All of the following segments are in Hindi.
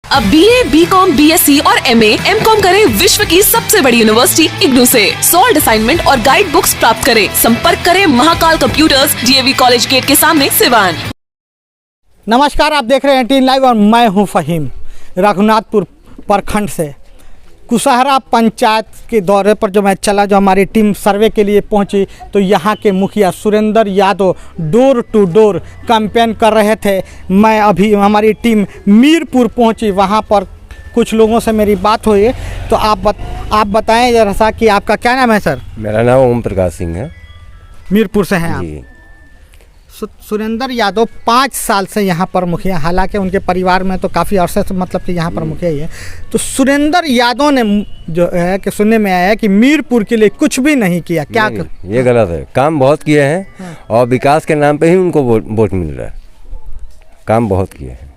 अब BA, BCom, BSc और MA, MCom करें विश्व की सबसे बड़ी यूनिवर्सिटी इग्नू से। सॉल्ड असाइनमेंट और गाइड बुक्स प्राप्त करें। संपर्क करें Mahakal computers, DAV college gate के सामने, सिवान। नमस्कार, आप देख रहे हैं 18 लाइव और मैं हूं फहीम। रघुनाथपुर प्रखंड से कुशहरा पंचायत के दौरे पर जो मैं चला, जो हमारी टीम सर्वे के लिए पहुंची, तो यहाँ के मुखिया Surendra Yadav door to door campaign कर रहे थे। मैं अभी हमारी टीम मीरपुर पहुंची, वहाँ पर कुछ लोगों से मेरी बात हुई। तो आप बताएं जरा सा कि आपका क्या नाम है सर? मेरा नाम ओम प्रकाश सिंह है। मीरपुर से हैं आप? सुरेंद्र यादव 5 साल से यहाँ पर मुखिया, हालांकि उनके परिवार में तो काफ़ी अरसे से मतलब कि यहाँ पर मुखिया ही है। तो सुरेंद्र यादव ने जो है कि सुनने में आया है कि मीरपुर के लिए कुछ भी नहीं किया। क्या ये गलत है। काम बहुत किए हैं और विकास के नाम पे ही उनको वोट मिल रहा है। काम बहुत किए हैं।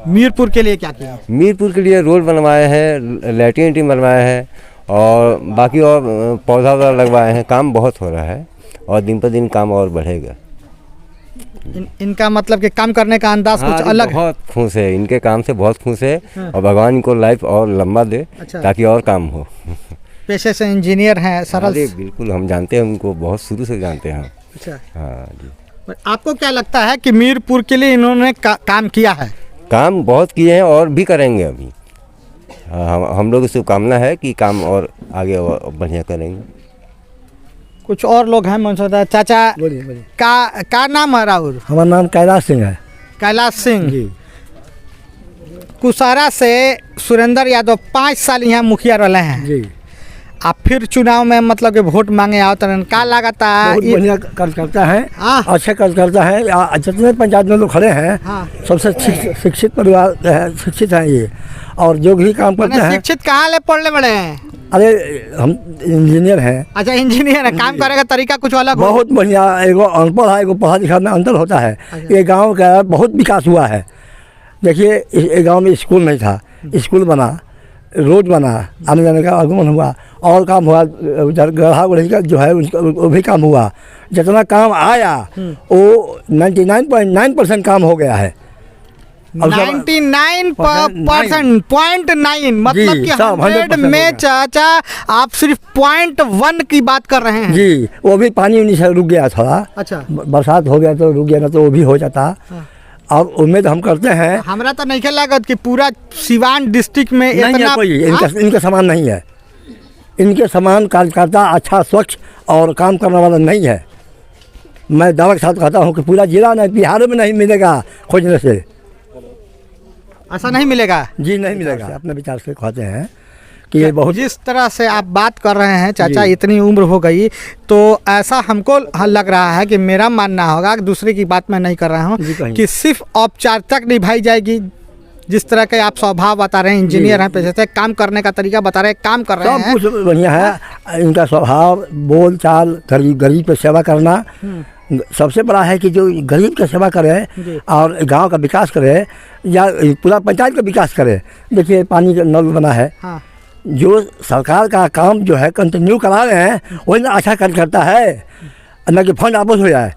मीरपुर के लिए क्या किया? मीरपुर के लिए रोड बनवाए हैं, लैट्रिन बनवाए हैं और बाकी और पौधा वौधा लगवाए हैं। काम बहुत हो रहा है और दिन पर दिन काम और बढ़ेगा। इनका मतलब कि काम करने का अंदाज कुछ अलग है। बहुत खुश है, इनके काम से बहुत खुश है। और भगवान इनको लाइफ और लंबा दे। अच्छा। ताकि और काम हो। पेशे से इंजीनियर हैं, सरल। बिल्कुल, हम जानते हैं उनको, बहुत शुरू से जानते हैं। अच्छा। हाँ जी। आपको क्या लगता है कि मीरपुर के लिए इन्होंने काम किया है? काम बहुत किए हैं और भी करेंगे अभी। हम लोग शुभकामना है कि काम और आगे और बढ़िया करेंगे। कुछ और लोग हैं मनसुदा चाचा। बोलिए। का नाम है राहुल? हमारा नाम कैलाश सिंह है। कैलाश सिंह जी। कुशहरा से सुरेंद्र यादव 5 साल यहाँ मुखिया रहे हैं जी। आप फिर चुनाव में मतलब कि वोट मांगे आओ तो का लगाता है? बढ़िया कार्य करता है, अच्छा कार्य करता है। जितने पंचायत में लोग खड़े हैं सबसे शिक्षित परिवार है, शिक्षित हैं ये। और जो भी काम करते हैं। शिक्षित कहाँ ले पढ़ने बड़े हैं? अरे हम इंजीनियर हैं। अच्छा, इंजीनियर है। काम करने का तरीका कुछ अलग? बहुत बढ़िया। एगो अनपढ़ है, एगो पढ़ा लिखा में अंतर होता है। ये गांव का बहुत विकास हुआ है। देखिए, इस गांव में स्कूल नहीं था, स्कूल बना, रोड बना, आने जाने का आगमन हुआ और काम हुआ। गढ़ा गुढ़ी का जो है वो भी काम हुआ। जितना काम आया वो 99.9% काम हो गया है। 99.9 मतलब कि 100 में चाचा आप सिर्फ 0.1 की बात कर रहे हैं जी। वो भी पानी उन्हीं से रुक गया थोड़ा। अच्छा। बरसात हो गया तो रुक गया, ना तो वो भी हो जाता। और उम्मीद हम करते हैं। हमारा तो नहीं लागत कि पूरा सिवान डिस्ट्रिक्ट में इतना कोई इनके समान नहीं है। इनके समान कार्यकर्ता अच्छा, स्वच्छ और काम करने वाला नहीं है। मैं दावा के साथ कहता हूँ कि पूरा जिला नहीं, बिहार में नहीं मिलेगा खोजने से। ऐसा नहीं मिलेगा जी, नहीं मिलेगा। अपने विचार से कहते हैं कि ये बहुत। जिस तरह से आप बात कर रहे हैं चाचा, इतनी उम्र हो गई तो ऐसा हमको लग रहा है कि मेरा मानना होगा, दूसरे की बात मैं नहीं कर रहा हूँ, कि सिर्फ औपचारिकता निभाई जाएगी। जिस तरह के आप स्वभाव बता रहे हैं, इंजीनियर हैं, पेशे से काम करने का तरीका बता रहे हैं, काम कर रहे हैं, सब कुछ बढ़िया है। इनका स्वभाव, बोल चाल, गरीब पे सेवा करना सबसे बड़ा है। कि जो गरीब का सेवा करे और गांव का विकास करे या पूरा पंचायत का विकास करे। देखिए, पानी का नल बना है। जो सरकार का काम जो है कंटिन्यू करा रहे हैं, वही ना अच्छा कार्य करता है, न कि फंड वापस हो जाए।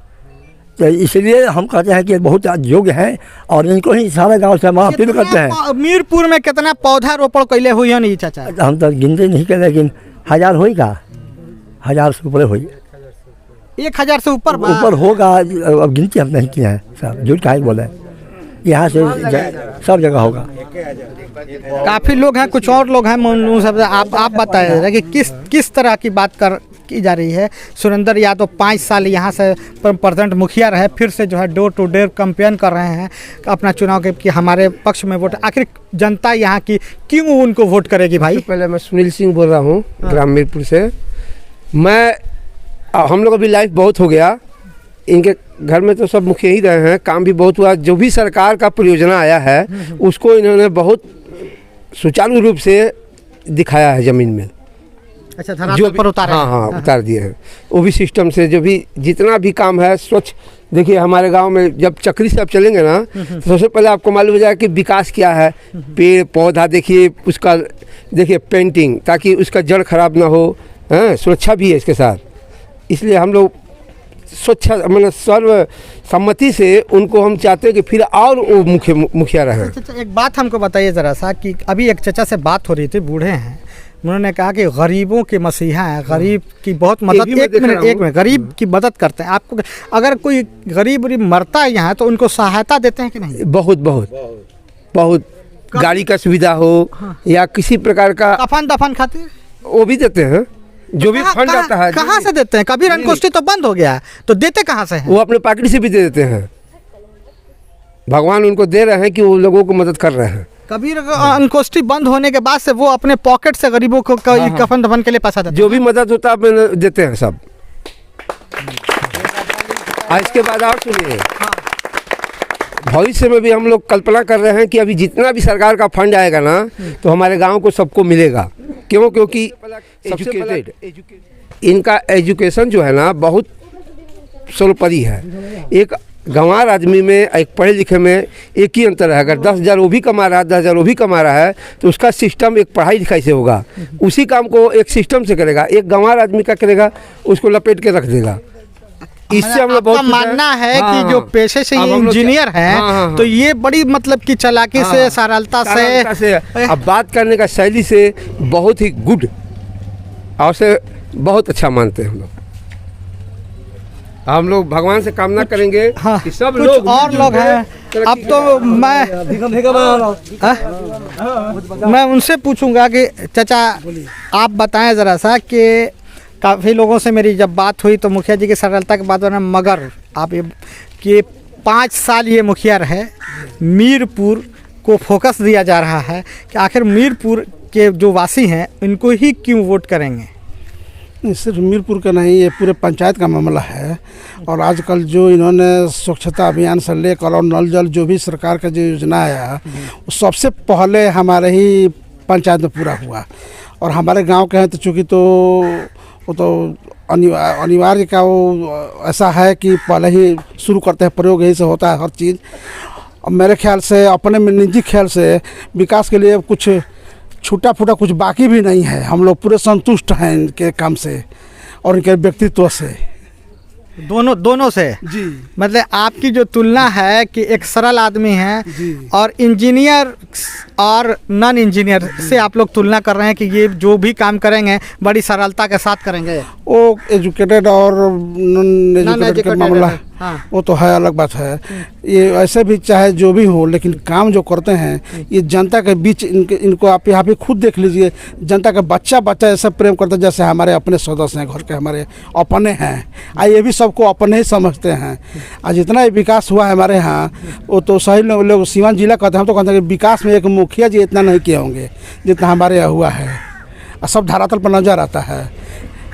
तो इसलिए हम कहते हैं कि बहुत योग्य हैं और इनको ही सारे गांव से हम अपील करते हैं। मीरपुर में कितना पौधा रोपण कैले हुई है नहीं चाचा? हम तो गिनते नहीं कर, लेकिन 1000 होगा, 1000 से ऊपर होगी। 1000 से ऊपर होगा। अब गिनती हम नहीं किए हैं साहब, झूठ काहे बोले। यहाँ से सब जगह होगा। काफ़ी लोग हैं, कुछ और लोग हैं सब। आप बताएं कि किस तरह की बात की जा रही है। सुरेंद्र यादव 5 साल यहाँ से प्रेजेंट मुखिया रहे, फिर से जो है डोर टू डोर कैंपेन कर रहे हैं अपना चुनाव के कि हमारे पक्ष में वोट। आखिर जनता यहाँ की क्यों उनको वोट करेगी भाई? पहले मैं सुनील सिंह बोल रहा हूँ, ग्राम मीरपुर से। हम लोग अभी लाइफ बहुत हो गया। इनके घर में तो सब मुखिया ही रहे हैं, काम भी बहुत हुआ। जो भी सरकार का परियोजना आया है उसको इन्होंने बहुत सुचारू रूप से दिखाया है ज़मीन में। अच्छा, धरातल पर उतारा? हाँ, उतार दिए हैं। वो भी सिस्टम से जो भी जितना भी काम है स्वच्छ। देखिए, हमारे गांव में जब चक्री से आप चलेंगे ना तो सबसे पहले आपको मालूम हो जाएगा कि विकास क्या है। पेड़ पौधा देखिए, उसका देखिए पेंटिंग, ताकि उसका जड़ खराब ना हो। सुरक्षा भी है इसके साथ। इसलिए हम लोग स्वच्छ मतलब सर्व सम्मति से उनको हम चाहते हैं कि फिर और वो मुखिया रहे। चाचा एक बात हमको बताइए ज़रा सा कि अभी एक चाचा से बात हो रही थी, बूढ़े हैं, उन्होंने कहा कि गरीबों के मसीहा हैं, गरीब की बहुत मदद, एक मिनट गरीब की मदद करते हैं। आपको अगर कोई गरीब मरता है यहाँ तो उनको सहायता देते हैं कि नहीं? बहुत बहुत बहुत गाड़ी का सुविधा हो या किसी प्रकार का कफन दफन खातिर वो भी देते हैं, जो भी फंड आता है। कहाँ से देते हैं? कभी रणकोष्ठी तो बंद हो गया है, तो देते कहाँ से हैं? वो अपने पॉकेट से भी दे देते हैं। भगवान उनको दे रहे हैं कि वो लोगों को मदद कर रहे हैं। कबीर अंकोष्ठी बंद होने के बाद से वो अपने पॉकेट से गरीबों को कफन दफन के लिए पैसा देते हैं। जो भी मदद होता है देते हैं सब। आज के बाद और सुनिए, भविष्य में भी हम लोग कल्पना कर रहे हैं कि अभी जितना भी सरकार का फंड आएगा ना तो हमारे गांव को सबको मिलेगा। क्यों? क्योंकि एजुकेटेड इनका एजुकेशन जो है ना बहुत सर्वोपरि है। एक गंवार आदमी में एक पढ़े लिखे में एक ही अंतर है, अगर 10,000 वो भी कमा रहा है, 10,000 वो भी कमा रहा है तो उसका सिस्टम एक पढ़ाई लिखाई से होगा। उसी काम को एक सिस्टम से करेगा। एक गंवार आदमी का करेगा, उसको लपेट के रख देगा। इससे हम लोग बहुत मानना है कि जो पेशे से ये इंजीनियर हैं तो ये बड़ी मतलब कि चालाकी से, सरलता से अब बात करने का शैली से बहुत ही गुड और से बहुत अच्छा मानते हैं हम लोग भगवान से कामना करेंगे कि सब लोग और लोग हैं। अब तो मैं उनसे पूछूंगा कि चाचा आप बताएं ज़रा सा कि काफ़ी लोगों से मेरी जब बात हुई तो मुखिया जी की सरलता के बाद उन्होंने मगर आप ये कि 5 साल ये मुखिया रहे, मीरपुर को फोकस दिया जा रहा है कि आखिर मीरपुर के जो वासी हैं इनको ही क्यों वोट करेंगे? सिर्फ मीरपुर का नहीं, ये पूरे पंचायत का मामला है। और आजकल जो इन्होंने स्वच्छता अभियान से लेकर और नल जल जो भी सरकार का जो योजना है सबसे पहले हमारे ही पंचायत में पूरा हुआ। और हमारे गांव के हैं तो चूँकि तो वो तो अनिवार्य का वो ऐसा है कि पहले ही शुरू करते हैं, प्रयोग यही से होता है हर चीज़। और मेरे ख्याल से, अपने निजी ख्याल से, विकास के लिए कुछ छूटा फूटा कुछ बाकी भी नहीं है। हम लोग पूरे संतुष्ट हैं इनके काम से और इनके व्यक्तित्व से, दोनों से जी। मतलब आपकी जो तुलना है कि एक सरल आदमी है और इंजीनियर और नॉन इंजीनियर से आप लोग तुलना कर रहे हैं कि ये जो भी काम करेंगे बड़ी सरलता के साथ करेंगे। वो एजुकेटेड और नॉन एजुकेटेड का मामला वो तो है, अलग बात है। ये ऐसे भी चाहे जो भी हो, लेकिन काम जो करते हैं ये जनता के बीच इनको आप यहाँ पे खुद देख लीजिए। जनता का बच्चा ऐसा प्रेम करता है जैसे हमारे अपने सदस्य हैं, घर के हमारे अपने हैं। ये भी सबको अपने ही समझते हैं। आज जितना विकास हुआ है हमारे यहाँ वो तो सही लोग सीवान जिला कहते हैं, हम तो कहते हैं कि विकास में एक मुखिया जी इतना नहीं किए होंगे जितना हमारे यहाँ हुआ है। सब धरातल पर नजर आता है।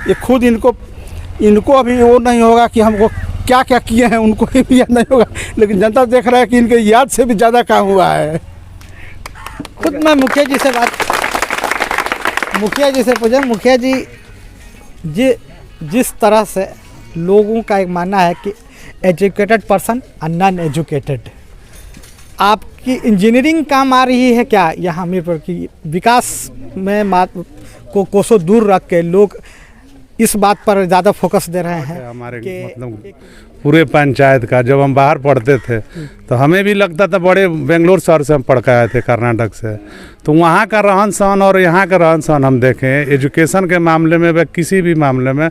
ये खुद इनको अभी वो नहीं होगा कि हमको क्या क्या किए हैं, उनको भी याद नहीं होगा, लेकिन जनता देख रहा है कि इनके याद से भी ज़्यादा काम हुआ है। खुद मैं मुखिया जी से पूछा, मुखिया जी जिस तरह से लोगों का एक मानना है कि एजुकेटेड पर्सन और नॉन एजुकेटेड, आपकी इंजीनियरिंग काम आ रही है क्या यहाँ मीरपुर की विकास में? कोसों दूर रख के लोग इस बात पर ज़्यादा फोकस दे रहे हैं। हमारे मतलब पूरे पंचायत का जब हम बाहर पढ़ते थे तो हमें भी लगता था, बड़े बेंगलोर शहर से हम पढ़ के आए थे कर्नाटक से, तो वहाँ का रहन सहन और यहाँ का रहन सहन हम देखें एजुकेशन के मामले में व किसी भी मामले में,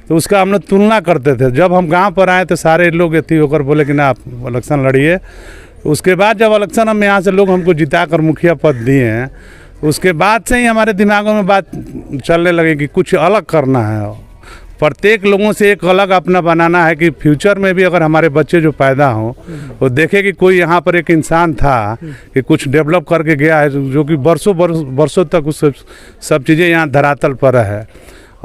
तो उसका हम लोग तुलना करते थे। जब हम गाँव पर आए तो सारे लोग एथी होकर बोले कि ना आप इलेक्शन लड़िए। उसके बाद जब इलेक्शन हम यहाँ से लोग हमको जिता कर मुखिया पद दिए हैं, उसके बाद से ही हमारे दिमागों में बात चलने लगी कि कुछ अलग करना है। प्रत्येक लोगों से एक अलग अपना बनाना है कि फ्यूचर में भी अगर हमारे बच्चे जो पैदा हों वो देखे कि कोई यहाँ पर एक इंसान था कि कुछ डेवलप करके गया है, जो कि बरसों तक उस सब चीज़ें यहाँ धरातल पर है।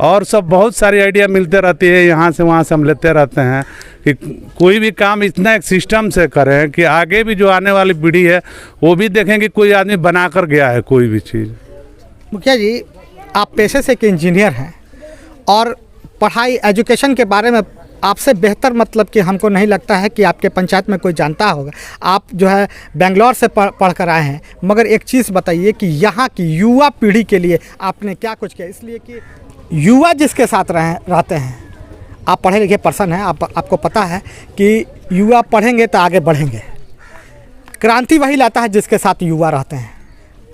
और सब बहुत सारी आइडिया मिलते रहती है, यहाँ से वहाँ से हम लेते रहते हैं कि कोई भी काम इतना एक सिस्टम से करें कि आगे भी जो आने वाली पीढ़ी है वो भी देखें कि कोई आदमी बना कर गया है कोई भी चीज़। मुखिया जी, आप पेशे से एक इंजीनियर हैं और पढ़ाई एजुकेशन के बारे में आपसे बेहतर मतलब कि हमको नहीं लगता है कि आपके पंचायत में कोई जानता होगा। आप जो है बेंगलोर से पढ़ कर आए हैं, मगर एक चीज़ बताइए कि यहाँ की युवा पीढ़ी के लिए आपने क्या कुछ किया? इसलिए कि युवा जिसके साथ रहते हैं, आप पढ़े लिखे पर्सन हैं, आपको पता है कि युवा पढ़ेंगे तो आगे बढ़ेंगे। क्रांति वही लाता है जिसके साथ युवा रहते हैं।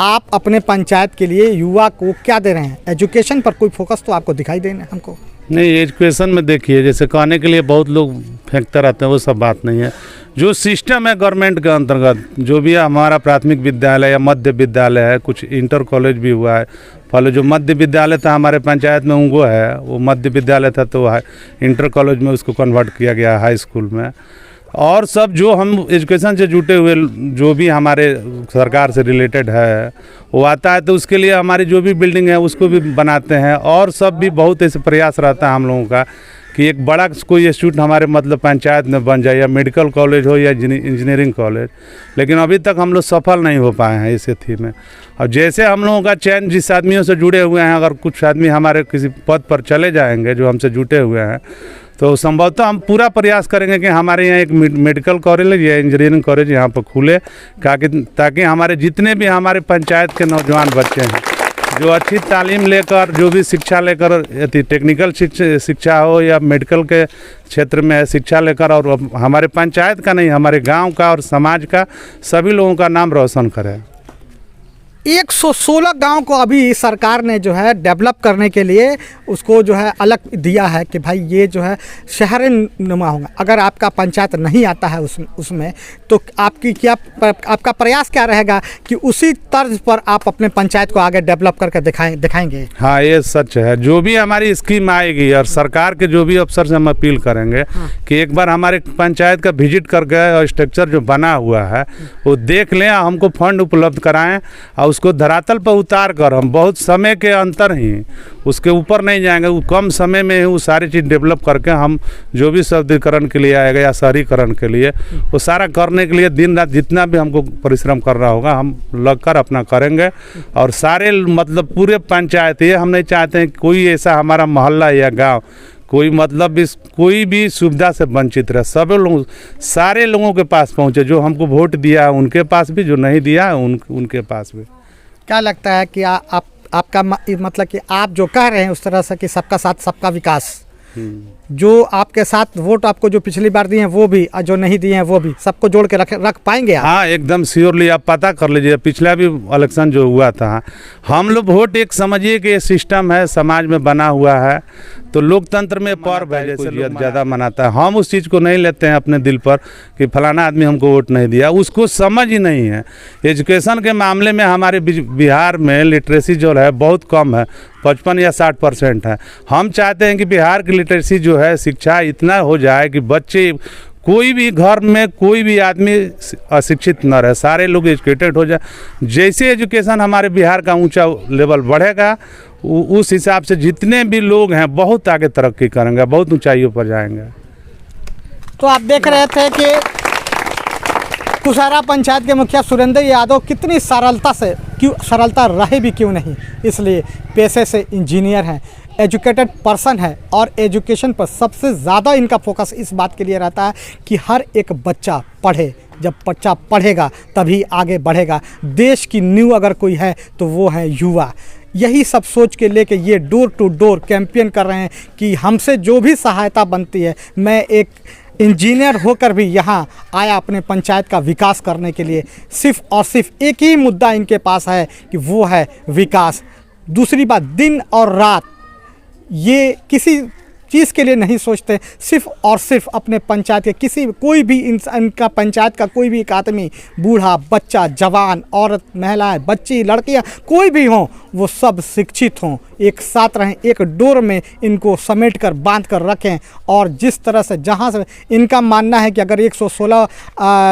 आप अपने पंचायत के लिए युवा को क्या दे रहे हैं? एजुकेशन पर कोई फोकस तो आपको दिखाई देना हमको नहीं। एजुकेशन में देखिए, जैसे कहने के लिए बहुत लोग फेंकते रहते हैं, वो सब बात नहीं है। जो सिस्टम है गवर्नमेंट के अंतर्गत, जो भी हमारा प्राथमिक विद्यालय या मध्य विद्यालय है, कुछ इंटर कॉलेज भी हुआ है। पहले जो मध्य विद्यालय था हमारे पंचायत में उंगो है, वो मध्य विद्यालय था, तो इंटर कॉलेज में उसको कन्वर्ट किया गया हाई स्कूल में। और सब जो हम एजुकेशन से जुटे हुए जो भी हमारे सरकार से रिलेटेड है वो आता है, तो उसके लिए हमारी जो भी बिल्डिंग है उसको भी बनाते हैं। और सब भी बहुत ऐसे प्रयास रहता है हम लोगों का कि एक बड़ा कोई इंस्टीट्यूट हमारे मतलब पंचायत में बन जाए, या मेडिकल कॉलेज हो या इंजीनियरिंग कॉलेज। लेकिन अभी तक हम लोग सफल नहीं हो पाए हैं इस थी में। और जैसे हम लोगों का चयन जिस आदमियों से जुड़े हुए हैं, अगर कुछ आदमी हमारे किसी पद पर चले जाएंगे जो हमसे जुटे हुए हैं, तो संभवतः हम पूरा प्रयास करेंगे कि हमारे यहाँ एक मेडिकल कॉलेज या इंजीनियरिंग कॉलेज यहाँ पर खुले, ताकि हमारे जितने भी हमारे पंचायत के नौजवान बच्चे हैं जो अच्छी तालीम लेकर, जो भी शिक्षा लेकर, टेक्निकल शिक्षा हो या मेडिकल के क्षेत्र में शिक्षा लेकर, और हमारे पंचायत का नहीं हमारे गांव का और समाज का सभी लोगों का नाम रोशन करें। 116 गांव को अभी सरकार ने जो है डेवलप करने के लिए उसको जो है अलग दिया है कि भाई ये जो है शहर नुमा होगा। अगर आपका पंचायत नहीं आता है उसमें तो आपका प्रयास क्या रहेगा कि उसी तर्ज पर आप अपने पंचायत को आगे डेवलप करके दिखाएंगे? हाँ, ये सच है। जो भी हमारी स्कीम आएगी और सरकार के जो भी अफसर से हम अपील करेंगे कि एक बार हमारे पंचायत का विजिट करके और स्ट्रक्चर जो बना हुआ है वो देख लें, हमको फंड उपलब्ध कराएं और उसको धरातल पर उतार कर हम बहुत समय के अंतर ही उसके ऊपर नहीं जाएंगे, वो कम समय में ही वो सारी चीज़ डेवलप करके हम जो भी शहरीकरण के लिए आएगा या शहरीकरण के लिए वो सारा करने के लिए दिन रात जितना भी हमको परिश्रम करना होगा हम लगकर अपना करेंगे। और सारे मतलब पूरे पंचायत, ये हम नहीं चाहते हैं कोई ऐसा हमारा मोहल्ला या गाँव कोई मतलब इस कोई भी सुविधा से वंचित रहे। सब लोग सारे लोगों के पास पहुँचे, जो हमको वोट दिया उनके पास भी, जो नहीं दिया उनके पास भी। क्या लगता है कि आपका मतलब कि आप जो कह रहे हैं उस तरह से कि सबका साथ सबका विकास, जो आपके साथ वोट आपको जो पिछली बार दिए हैं वो भी और जो नहीं दिए हैं वो भी, सबको जोड़ के रख पाएंगे आप? हाँ, एकदम श्योरली। आप पता कर लीजिए, पिछला भी इलेक्शन जो हुआ था, हम लोग वोट एक समझिए कि ये सिस्टम है समाज में बना हुआ है, तो लोकतंत्र में पर्व है जैसे ज़्यादा मनाता है। हम उस चीज़ को नहीं लेते हैं अपने दिल पर कि फलाना आदमी हमको वोट नहीं दिया, उसको समझ ही नहीं है। एजुकेशन के मामले में हमारे बिहार में लिटरेसी जो है बहुत कम है, 55 या 60% है। हम चाहते हैं कि बिहार की लिटरेसी जो है शिक्षा इतना हो जाए कि बच्चे कोई भी घर में कोई भी आदमी अशिक्षित न रहे, सारे लोग एजुकेटेड हो जाए। जैसे एजुकेशन हमारे बिहार का ऊंचा लेवल बढ़ेगा उस हिसाब से जितने भी लोग हैं बहुत आगे तरक्की करेंगे, बहुत ऊंचाइयों पर जाएंगे। तो आप देख रहे थे कि कुशहरा पंचायत के मुखिया सुरेंद्र यादव कितनी सरलता रहे भी क्यों नहीं, इसलिए पेशे से इंजीनियर हैं, एजुकेटेड पर्सन है और एजुकेशन पर सबसे ज़्यादा इनका फोकस इस बात के लिए रहता है कि हर एक बच्चा पढ़े। जब बच्चा पढ़ेगा तभी आगे बढ़ेगा। देश की नींव अगर कोई है तो वो है युवा। यही सब सोच के लेके ये डोर टू डोर कैंपेन कर रहे हैं कि हमसे जो भी सहायता बनती है। मैं एक इंजीनियर होकर भी यहाँ आया अपने पंचायत का विकास करने के लिए। सिर्फ और सिर्फ एक ही मुद्दा इनके पास है कि वो है विकास। दूसरी बात, दिन और रात ये किसी चीज़ के लिए नहीं सोचते, सिर्फ और सिर्फ अपने पंचायत के कोई भी इंसान का, पंचायत का कोई भी एक आदमी, बूढ़ा, बच्चा, जवान, औरत, महिलाएं, बच्ची, लड़कियां, कोई भी हों, वो सब शिक्षित हों, एक साथ रहें, एक डोर में इनको समेट कर बांध कर रखें। और जिस तरह से जहां से इनका मानना है कि अगर 116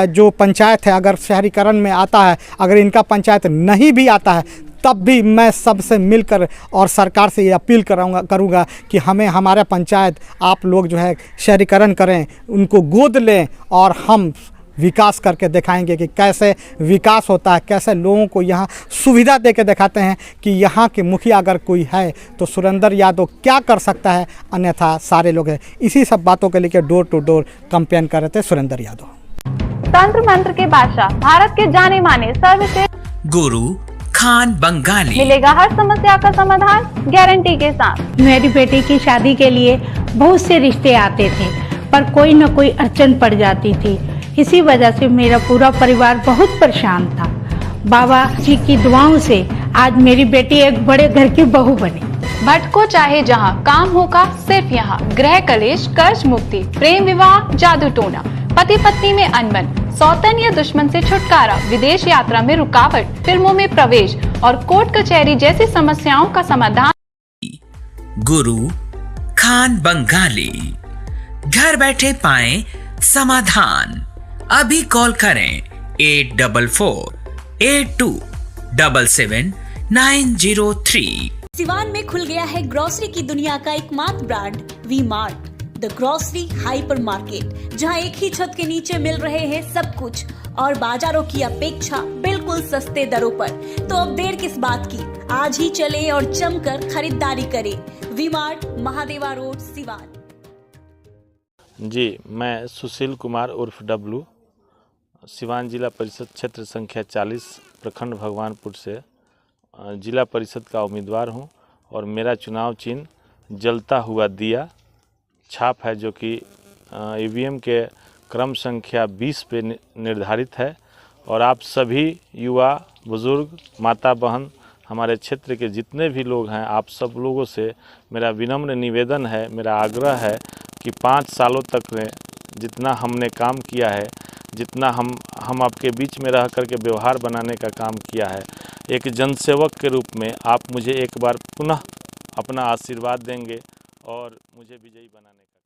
जो पंचायत है अगर शहरीकरण में आता है, अगर इनका पंचायत नहीं भी आता है तब भी मैं सबसे मिलकर और सरकार से ये अपील करूँगा कि हमें हमारा पंचायत आप लोग जो है शहरीकरण करें, उनको गोद लें और हम विकास करके दिखाएंगे कि कैसे विकास होता है, कैसे लोगों को यहाँ सुविधा दे के दिखाते हैं कि यहाँ के मुखिया अगर कोई है तो सुरेंद्र यादव क्या कर सकता है, अन्यथा सारे लोग हैं। इसी सब बातों के लेकर डोर टू डोर कैंपेन कर रहे थे सुरेंद्र यादव। तंत्र मंत्र के बादशाह, भारत के जाने माने सर्वश्रेष्ठ गुरु खान बंगाली, मिलेगा हर समस्या का समाधान गारंटी के साथ। मेरी बेटी की शादी के लिए बहुत से रिश्ते आते थे, पर कोई न कोई अड़चन पड़ जाती थी। इसी वजह से मेरा पूरा परिवार बहुत परेशान था। बाबा जी की दुआओं से आज मेरी बेटी एक बड़े घर की बहू बनी। भटको चाहे जहां, काम होगा सिर्फ यहां। गृह कलेश, कर्ज मुक्ति, प्रेम विवाह, जादू टोना, पति पत्नी में अनबन, सौतन या दुश्मन से छुटकारा, विदेश यात्रा में रुकावट, फिल्मों में प्रवेश और कोर्ट कचहरी जैसी समस्याओं का समाधान। गुरु खान बंगाली, घर बैठे पाएं समाधान। अभी कॉल करें 8482777903। सिवान में खुल गया है ग्रोसरी की दुनिया का एकमात्र brand V mart, the grocery hyper market, जहां एक ही छत के नीचे मिल रहे हैं सब कुछ और बाजारों की अपेक्षा बिल्कुल सस्ते दरों पर। तो अब देर किस बात की, आज ही चले और जमकर खरीदारी करें। V mart, Mahadeva road, Siwan. जी, मैं सुशील कुमार उर्फ डब्लू, सिवान जिला परिषद क्षेत्र संख्या 40 प्रखंड भगवानपुर से जिला परिषद का उम्मीदवार हूं और मेरा चुनाव चिन्ह जलता हुआ दिया छाप है, जो कि ईवीएम के क्रम संख्या 20 पे निर्धारित है। और आप सभी युवा, बुजुर्ग, माता बहन, हमारे क्षेत्र के जितने भी लोग हैं, आप सब लोगों से मेरा विनम्र निवेदन है, मेरा आग्रह है कि 5 सालों तक में जितना हमने काम किया है, जितना हम आपके बीच में रह कर के व्यवहार बनाने का काम किया है, एक जनसेवक के रूप में आप मुझे एक बार पुनः अपना आशीर्वाद देंगे और मुझे विजयी बनाने का